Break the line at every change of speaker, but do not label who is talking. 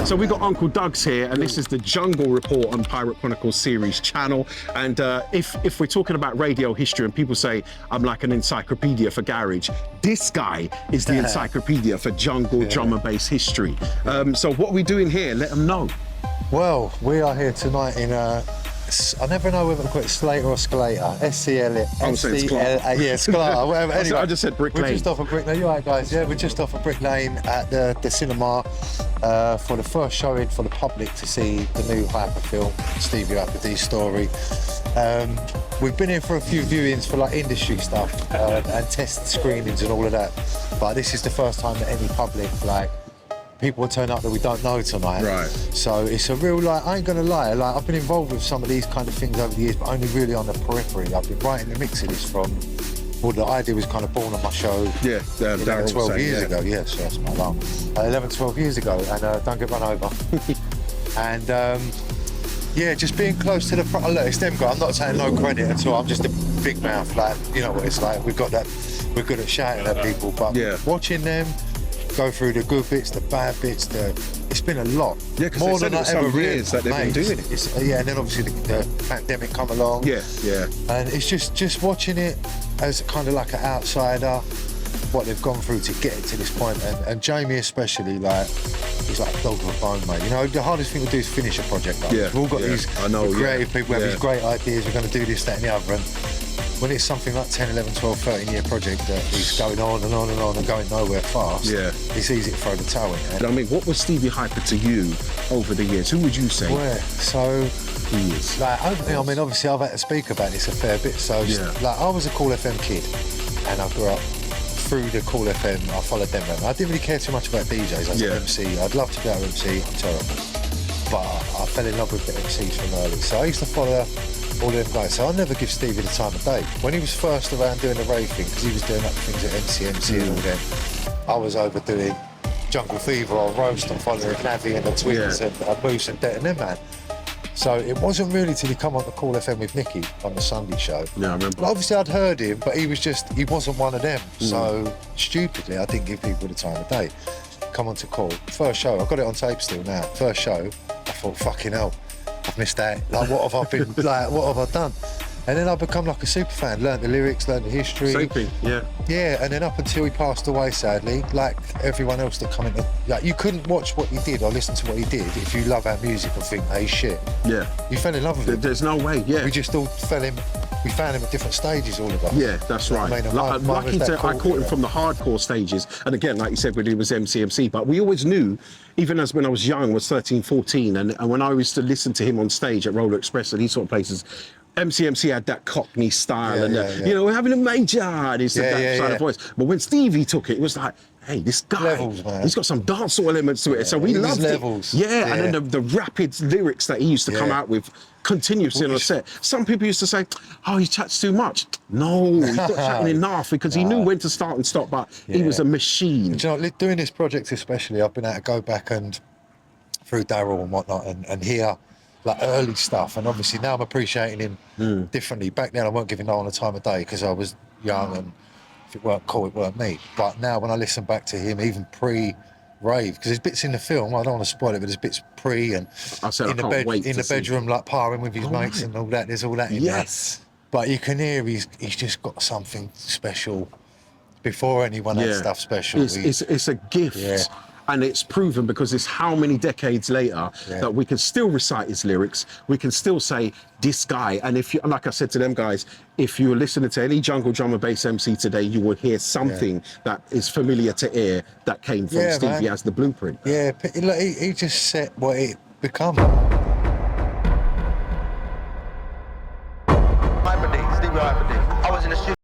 So we got Uncle Doug's here, and this is the Jungle Report on Pirate Chronicles series channel. And if we're talking about radio history and people say I'm like an encyclopedia for garage, this guy is the encyclopedia for jungle drum and bass history. So what are we doing here? Let them know.
Well, we are here tonight in I never know whether to call it Slater or Scalator. S-C-L-A. Yeah, Scalator, whatever. Anyway,
I just said Brick Lane.
We're just off of Brick Lane. You're right, guys. Yeah, we're just off of Brick Lane at the cinema for the first showing for the public to see the new Hyper film, Stevie Hyper D's story. We've been here for a few viewings for like industry stuff and test screenings and all of that. But this is the first time that any public, like, people will turn up that we don't know tonight.
Right.
So it's a real, like, I ain't gonna lie, like, I've been involved with some of these kind of things over the years, but only really on the periphery. I've been writing the mix of this from, well, the idea was kind of born on my show.
Yeah,
12 years ago. Yeah, so that's my alarm. 11, 12 years ago, and don't get run over. And yeah, just being close to the front. Look, it's them guys. I'm not saying no credit at all. I'm just a big mouth. Like, you know what it's like. We've got that. We're good at shouting at people, but watching them go through the good bits, the bad bits, it's been a lot.
Yeah, because
more than I ever
years that they've been doing it.
Yeah, and then obviously the pandemic come along.
Yeah.
And it's just watching it as kind of like an outsider, what they've gone through to get it to this point. And Jamie especially, like, he's like a dog with a bone, mate. You know, the hardest thing to do is finish a project. Like, we've all got these creative people, we have these great ideas, we're going to do this, that and the other. And when it's something like 10, 11, 12, 13 year project that is going on and on and on and going nowhere fast, it's easy to throw the towel in.
I mean, what was Stevie Hyper to you over the years? Who would you say?
Like, I mean, obviously I've had to speak about this a fair bit. So, like, I was a Cool FM kid, and I grew up through the Cool FM. I followed them around. I didn't really care too much about DJs as an MC. I'd love to be able to MC. I'm terrible, but I fell in love with the MCs from early. So I used to follow all them guys. So I never give Stevie the time of day. When he was first around doing the rave thing, because he was doing other things at MCMC and all that, I was over doing Jungle Fever or Roast and following Navi and the Twins and Moose and Det and them, man. So it wasn't really till he come on to Cool FM with Nicky on the Sunday show.
Yeah, I remember.
But obviously I'd heard him, but he wasn't one of them. So stupidly, I didn't give people the time of day. Come on to Cool. First show, I've got it on tape still now. First show, I thought, fucking hell, I've missed that. Like, what have I been, like, what have I done? And then I become like a super fan, learned the lyrics, learned the history.
Same thing,
Yeah, and then up until he passed away, sadly, like everyone else that come into, like, you couldn't watch what he did or listen to what he did if you love our music and think, hey, shit.
Yeah.
You fell in love with him.
There's no way,
We just all we found him at different stages, all of us.
Yeah, that's right.
I
caught him from the hardcore stages. And again, like you said, when he was MCMC, but we always knew, even as when I was young, was 13, 14, and when I used to listen to him on stage at Roller Express and these sort of places, MCMC had that Cockney style you know, we're having a major, it's that side of voice. But when Stevie took it, it was like, hey, this guy, he's got some dancehall elements to it. So we loved
levels.
it. And then the rapid lyrics that he used to come out with continuously on a set. Some people used to say, oh, he chats too much. No, he's not chatting enough, because he knew when to start and stop, but he was a machine.
And, you know, doing this project especially, I've been able to go back and through Daryl and whatnot and hear like early stuff, and obviously now I'm appreciating him differently. Back then I weren't giving no one the time of day because I was young, and if it weren't cool, it weren't me. But now when I listen back to him, even pre-rave, because there's bits in the film, I don't want to spoil it, but there's bits pre and in the bedroom, like parring with his mates and all that. There's all that in there. But you can hear he's just got something special before anyone had stuff special.
It's a gift. And it's proven, because it's how many decades later that we can still recite his lyrics. We can still say, this guy. And if you, like I said to them guys, if you're listening to any jungle drum and bass MC today, you will hear something that is familiar to ear that came from Stevie as the blueprint.
Yeah, he just set what it become.